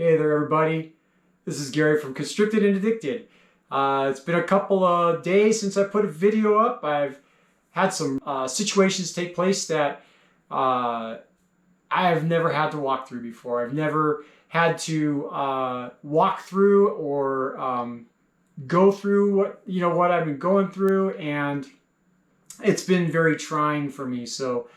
Hey there, everybody. This is Gary from Constricted and Addicted. It's been a couple of days since I put a video up. I've had some situations take place that I have never had to walk through before. I've never had to walk through or go through what I've been going through, and it's been very trying for me. So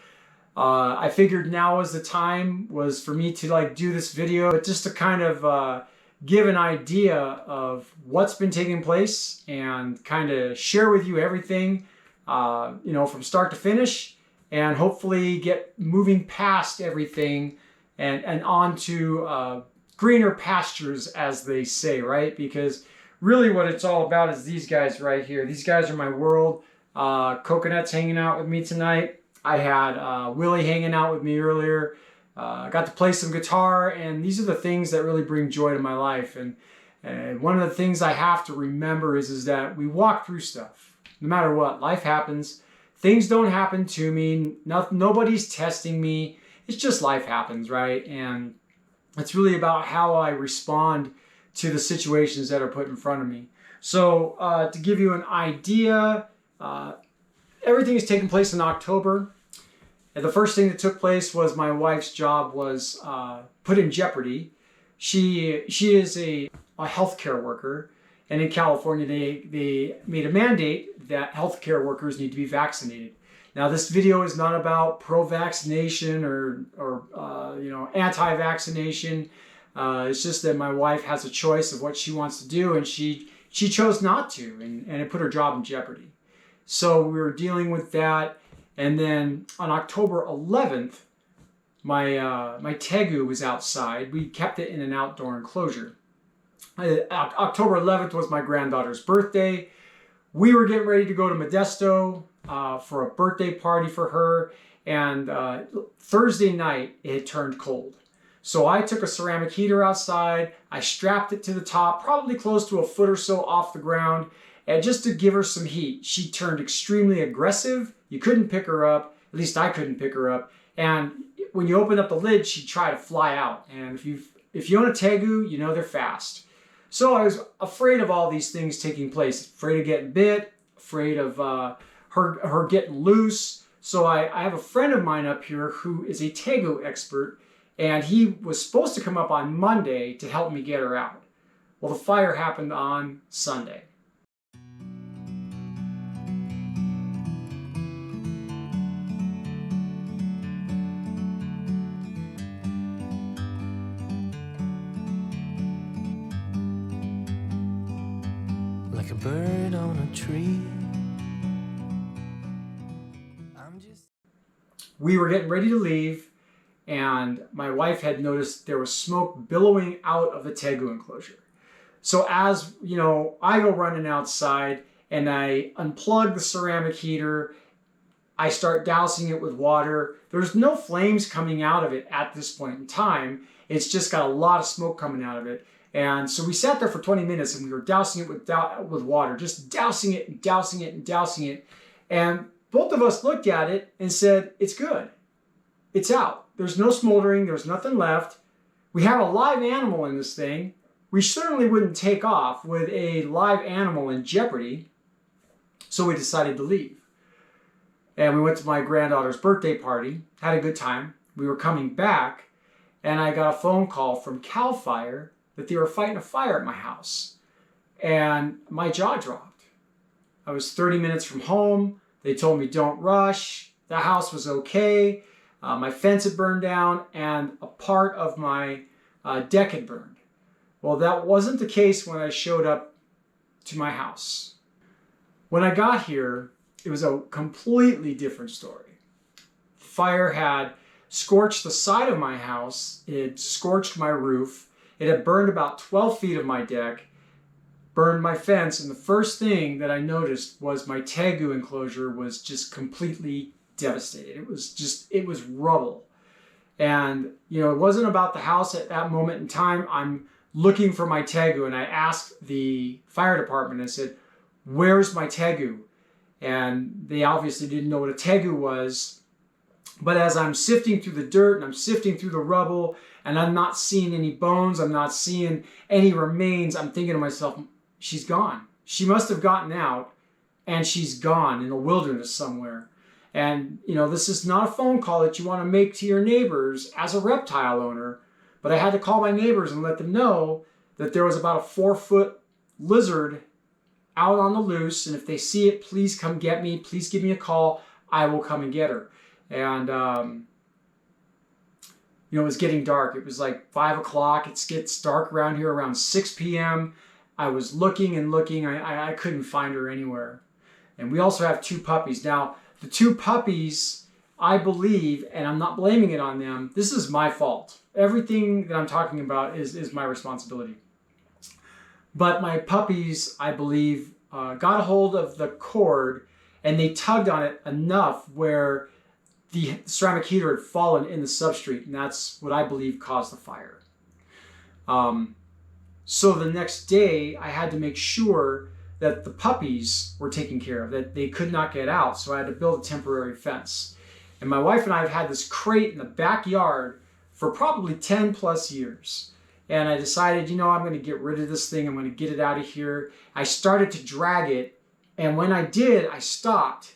I figured now was the time was for me to do this video, but just to kind of give an idea of what's been taking place and kind of share with you everything, from start to finish, and hopefully get moving past everything and on to greener pastures, as they say, right? Because really what it's all about is these guys right here. These guys are my world. Coconut's hanging out with me tonight. I had Willie hanging out with me earlier. Got to play some guitar, and these are the things that really bring joy to my life. And one of the things I have to remember is that we walk through stuff. No matter what, life happens. Things don't happen to me. Nobody's testing me. It's just life happens, right? And it's really about how I respond to the situations that are put in front of me. So to give you an idea, everything is taking place in October. And the first thing that took place was my wife's job was put in jeopardy. She is a healthcare worker, and in California they made a mandate that healthcare workers need to be vaccinated. Now this video is not about pro-vaccination or anti-vaccination. It's just that my wife has a choice of what she wants to do, and she chose not to, and it put her job in jeopardy. So we were dealing with that, and then on October 11th, my tegu was outside. We kept it in an outdoor enclosure. October 11th was my granddaughter's birthday. We were getting ready to go to Modesto for a birthday party for her, and Thursday night it had turned cold. So I took a ceramic heater outside, I strapped it to the top, probably close to a foot or so off the ground, and just to give her some heat. She turned extremely aggressive. You couldn't pick her up. At least I couldn't pick her up. And when you open up the lid, she'd try to fly out. And if you own a tegu, you know they're fast. So I was afraid of all these things taking place. Afraid of getting bit. Afraid of her getting loose. So I have a friend of mine up here who is a tegu expert. And he was supposed to come up on Monday to help me get her out. Well, the fire happened on Sunday. Like a bird on a tree. We were getting ready to leave, and my wife had noticed there was smoke billowing out of the tegu enclosure. So as I go running outside and I unplug the ceramic heater. I start dousing it with water. There's no flames coming out of it at this point in time. It's just got a lot of smoke coming out of it. And so we sat there for 20 minutes and we were dousing it with water, just dousing it and dousing it and dousing it. And both of us looked at it and said, it's good. It's out. There's no smoldering. There's nothing left. We have a live animal in this thing. We certainly wouldn't take off with a live animal in jeopardy. So we decided to leave. And we went to my granddaughter's birthday party, had a good time. We were coming back, and I got a phone call from CAL FIRE that they were fighting a fire at my house. And my jaw dropped. I was 30 minutes from home. They told me don't rush. The house was okay. My fence had burned down, and a part of my deck had burned. Well, that wasn't the case when I showed up to my house. When I got here, it was a completely different story. Fire had scorched the side of my house. It had scorched my roof. It had burned about 12 feet of my deck, burned my fence, and the first thing that I noticed was my tegu enclosure was just completely devastated. It was rubble. And, it wasn't about the house at that moment in time. I'm looking for my tegu, and I asked the fire department, I said, "Where's my tegu?" And they obviously didn't know what a tegu was. But as I'm sifting through the dirt and I'm sifting through the rubble and I'm not seeing any bones, I'm not seeing any remains, I'm thinking to myself, she's gone. She must have gotten out and she's gone in the wilderness somewhere. And, this is not a phone call that you want to make to your neighbors as a reptile owner, but I had to call my neighbors and let them know that there was about a 4-foot lizard out on the loose, and if they see it, please come get me. Please give me a call. I will come and get her. And, it was getting dark. It was like 5 o'clock. It gets dark around here around 6 p.m. I was looking and looking. I couldn't find her anywhere. And we also have 2 puppies. Now, the 2 puppies, I believe, and I'm not blaming it on them, this is my fault. Everything that I'm talking about is my responsibility. But my puppies, I believe, got a hold of the cord and they tugged on it enough where the ceramic heater had fallen in the substrate, and that's what I believe caused the fire. So the next day, I had to make sure that the puppies were taken care of, that they could not get out, so I had to build a temporary fence. And my wife and I have had this crate in the backyard for probably 10 plus years. And I decided, I'm going to get rid of this thing. I'm going to get it out of here. I started to drag it. And when I did, I stopped.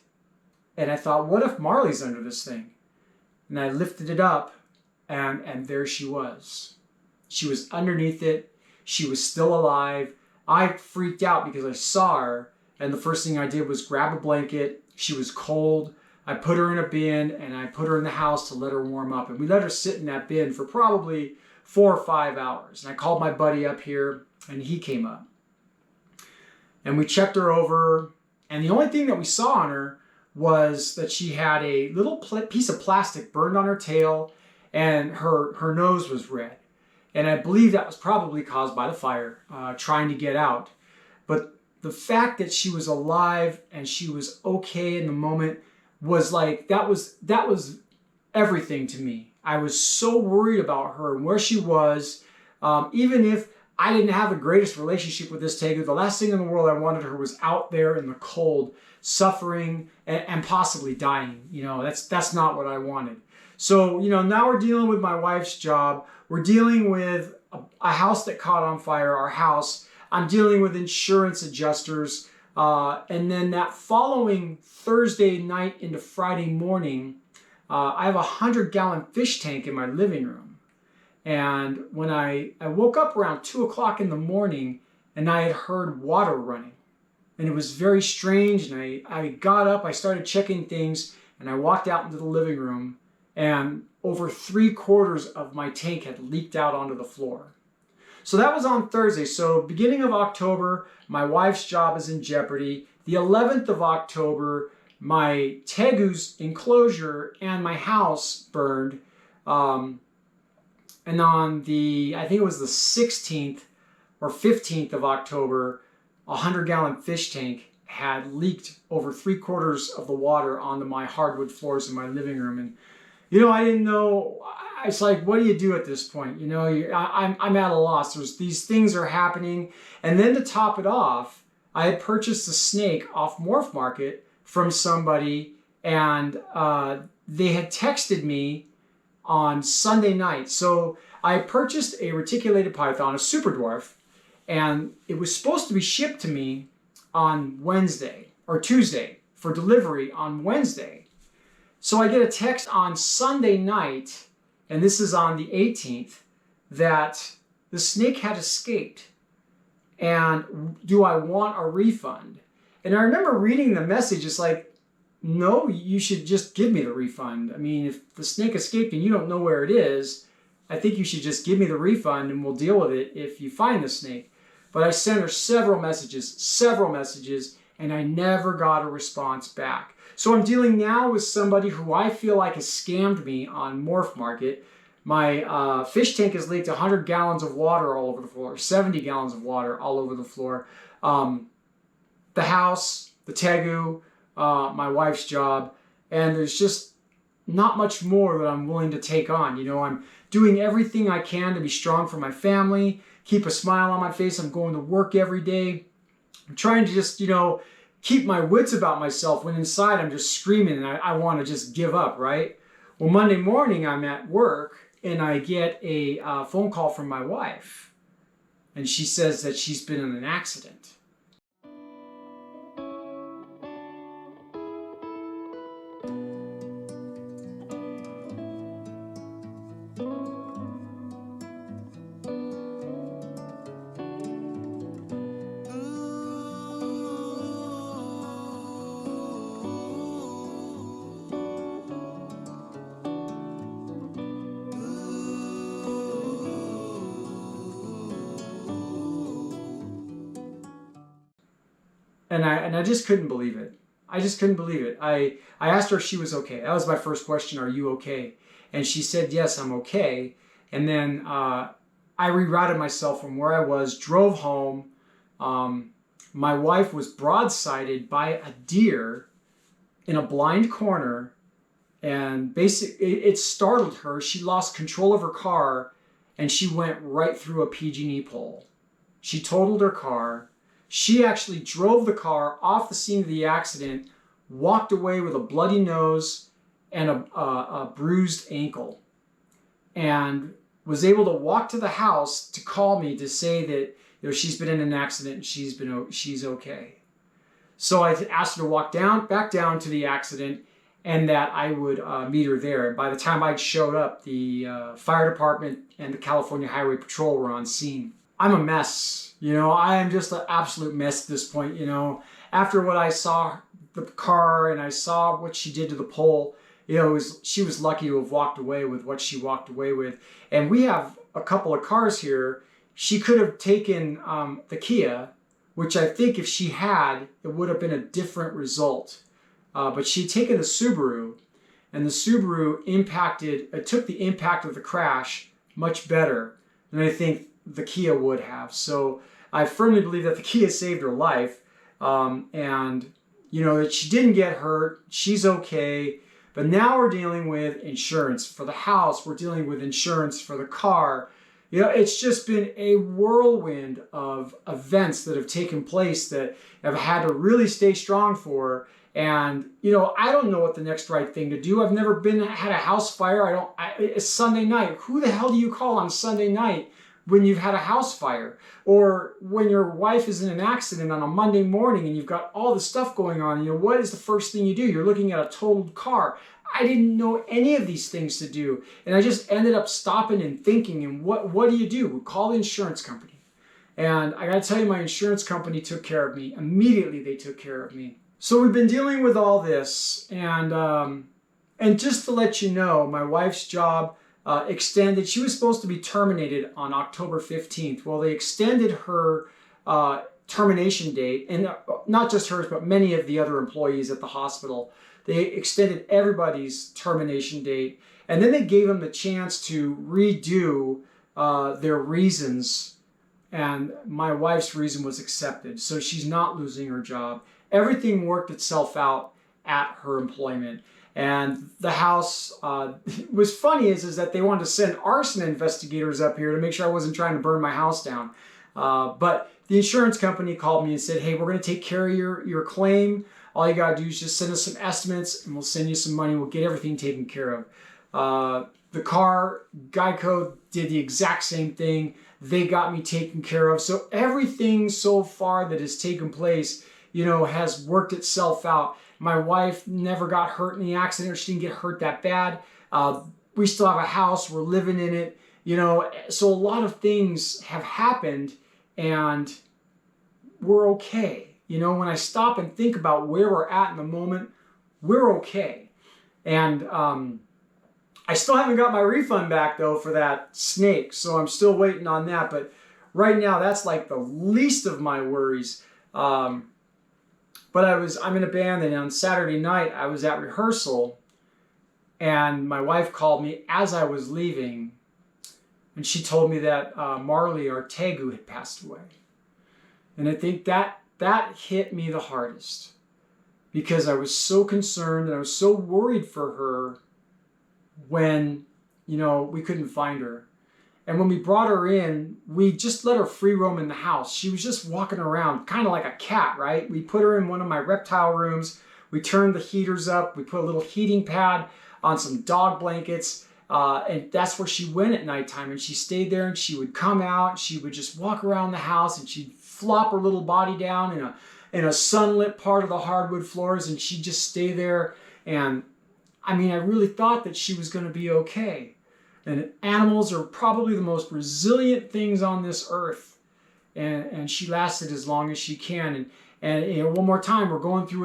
And I thought, what if Marley's under this thing? And I lifted it up, and there she was. She was underneath it. She was still alive. I freaked out because I saw her. And the first thing I did was grab a blanket. She was cold. I put her in a bin, and I put her in the house to let her warm up. And we let her sit in that bin for probably 4 or 5 hours. And I called my buddy up here, and he came up. And we checked her over, and the only thing that we saw on her was that she had a little piece of plastic burned on her tail, and her nose was red. And I believe that was probably caused by the fire, trying to get out. But the fact that she was alive and she was okay in the moment was like, that was everything to me. I was so worried about her and where she was. Even if I didn't have the greatest relationship with this Tegu, the last thing in the world I wanted her was out there in the cold, suffering and possibly dying. That's not what I wanted. So, now we're dealing with my wife's job. We're dealing with a house that caught on fire, our house. I'm dealing with insurance adjusters. And then that following Thursday night into Friday morning, I have a 100-gallon fish tank in my living room. And when I woke up around 2 o'clock in the morning, and I had heard water running. And it was very strange. And I got up, I started checking things, and I walked out into the living room, and over 3/4 of my tank had leaked out onto the floor. So that was on Thursday. So beginning of October, my wife's job is in jeopardy. The 11th of October, my Tegu's enclosure and my house burned. And on I think it was the 16th or 15th of October, a 100-gallon fish tank had leaked over 3/4 of the water onto my hardwood floors in my living room. And, I didn't know. It's like, what do you do at this point? I'm at a loss. These things are happening. And then to top it off, I had purchased a snake off Morph Market from somebody, and they had texted me on Sunday night. So I purchased a reticulated python, a super dwarf, and it was supposed to be shipped to me on Wednesday or Tuesday for delivery on Wednesday. So I get a text on Sunday night, and this is on the 18th, that the snake had escaped. And do I want a refund? And I remember reading the message. It's like, no, you should just give me the refund. I mean, if the snake escaped and you don't know where it is, I think you should just give me the refund and we'll deal with it if you find the snake. But I sent her several messages, and I never got a response back. So I'm dealing now with somebody who I feel like has scammed me on Morph Market. My fish tank has leaked 100 gallons of water all over the floor, 70 gallons of water all over the floor. The house, the Tegu, my wife's job, and there's just not much more that I'm willing to take on. I'm doing everything I can to be strong for my family, keep a smile on my face. I'm going to work every day. I'm trying to just, keep my wits about myself when inside I'm just screaming and I want to just give up, right? Well, Monday morning I'm at work and I get a phone call from my wife, and she says that she's been in an accident. And I just couldn't believe it. I just couldn't believe it. I asked her if she was okay. That was my first question. Are you okay? And she said, yes, I'm okay. And then I rerouted myself from where I was, drove home. My wife was broadsided by a deer in a blind corner, and basically it startled her. She lost control of her car, and she went right through a PG&E pole. She totaled her car. She actually drove the car off the scene of the accident, walked away with a bloody nose and a bruised ankle, and was able to walk to the house to call me to say that she's been in an accident and she's okay. So I asked her to walk back down to the accident, and that I would meet her there. And by the time I showed up, the fire department and the California Highway Patrol were on scene. I'm a mess. I am just an absolute mess at this point. After what I saw the car and I saw what she did to the pole, she was lucky to have walked away with what she walked away with. And we have a couple of cars here. She could have taken the Kia, which I think if she had, it would have been a different result. But she'd taken the Subaru, and the Subaru took the impact of the crash much better than I think the Kia would have. So I firmly believe that the Kia saved her life, and that she didn't get hurt. She's okay. But now we're dealing with insurance for the house. We're dealing with insurance for the car. It's just been a whirlwind of events that have taken place that I've had to really stay strong for. And, I don't know what the next right thing to do. I've never had a house fire. It's Sunday night. Who the hell do you call on Sunday night when you've had a house fire? Or when your wife is in an accident on a Monday morning and you've got all this stuff going on, what is the first thing you do? You're looking at a totaled car. I didn't know any of these things to do. And I just ended up stopping and thinking, and what do you do? We call the insurance company. And I gotta tell you, my insurance company took care of me. Immediately they took care of me. So we've been dealing with all this, and just to let you know, my wife's job extended. She was supposed to be terminated on October 15th. Well, they extended her termination date, and not just hers, but many of the other employees at the hospital. They extended everybody's termination date, and then they gave them the chance to redo their reasons, and my wife's reason was accepted. So she's not losing her job. Everything worked itself out at her employment. And the house, was funny is that they wanted to send arson investigators up here to make sure I wasn't trying to burn my house down. But the insurance company called me and said, hey, we're going to take care of your claim. All you got to do is just send us some estimates and we'll send you some money. We'll get everything taken care of. The car, Geico did the exact same thing. They got me taken care of. So everything so far that has taken place, has worked itself out. My wife never got hurt in the accident. She didn't get hurt that bad. We still have a house. We're living in it. So a lot of things have happened and we're okay. When I stop and think about where we're at in the moment, we're okay. And I still haven't got my refund back though for that snake. So I'm still waiting on that. But right now, that's like the least of my worries. But I'm in a band, and on Saturday night I was at rehearsal, and my wife called me as I was leaving, and she told me that Marley Artegu had passed away. And I think that hit me the hardest, because I was so concerned and I was so worried for her when, we couldn't find her. And when we brought her in, we just let her free roam in the house. She was just walking around, kind of like a cat, right? We put her in one of my reptile rooms. We turned the heaters up. We put a little heating pad on some dog blankets. And that's where she went at nighttime, and she stayed there, and she would come out, she would just walk around the house, and she'd flop her little body down in a sunlit part of the hardwood floors, and she'd just stay there. And I mean, I really thought that she was going to be okay. And animals are probably the most resilient things on this earth. And she lasted as long as she can. And you know, one more time, we're going through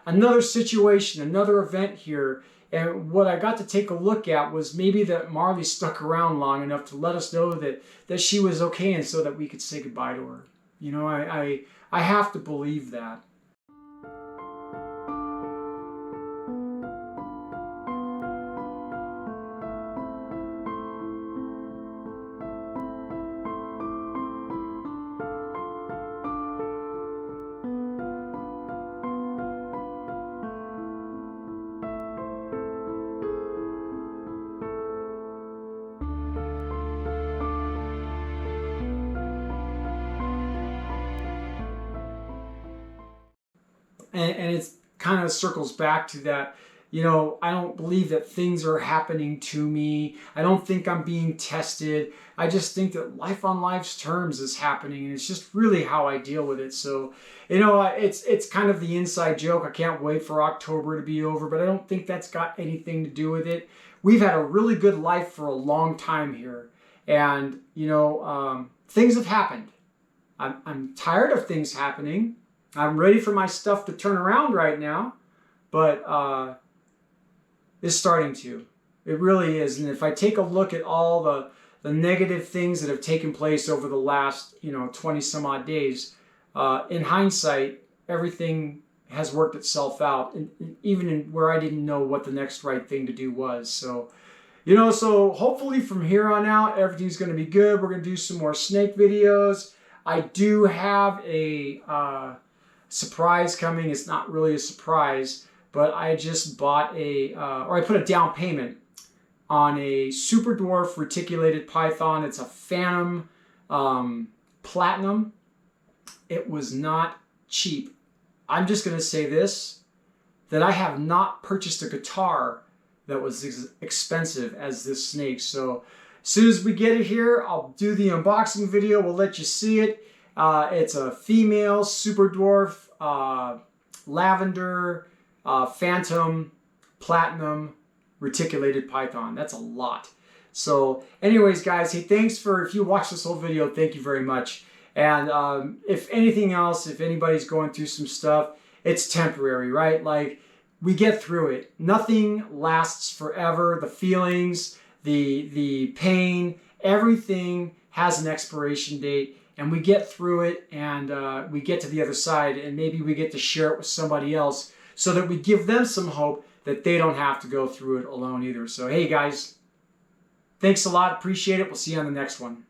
another situation, another event here. And what I got to take a look at was maybe that Marley stuck around long enough to let us know that she was okay, and so that we could say goodbye to her. You know, I have to believe that. And it kind of circles back to that, you know, I don't believe that things are happening to me. I don't think I'm being tested. I just think that life on life's terms is happening, and it's just really how I deal with it. So, you know, it's kind of the inside joke. I can't wait for October to be over, but I don't think that's got anything to do with it. We've had a really good life for a long time here, and, you know, things have happened. I'm tired of things happening. I'm ready for my stuff to turn around right now, but it's starting to. It really is. And if I take a look at all the negative things that have taken place over the last, you know, 20 some odd days, in hindsight, everything has worked itself out, even in where I didn't know what the next right thing to do was. So, you know, so hopefully from here on out, everything's going to be good. We're going to do some more snake videos. I do have a surprise coming. It's not really a surprise, but I just bought or I put a down payment on a super dwarf reticulated python. It's a Phantom Platinum. It was not cheap. I'm just going to say this, that I have not purchased a guitar that was as expensive as this snake. So as soon as we get it here, I'll do the unboxing video. We'll let you see it. It's a female super dwarf lavender Phantom Platinum reticulated python. That's a lot. So anyways, guys, hey, thanks for, if you watched this whole video, thank you very much. And if anything else, if anybody's going through some stuff, it's temporary, right? Like, we get through it. Nothing lasts forever. The feelings, the pain, everything has an expiration date. And we get through it, and we get to the other side, and maybe we get to share it with somebody else so that we give them some hope that they don't have to go through it alone either. So, hey, guys, thanks a lot. Appreciate it. We'll see you on the next one.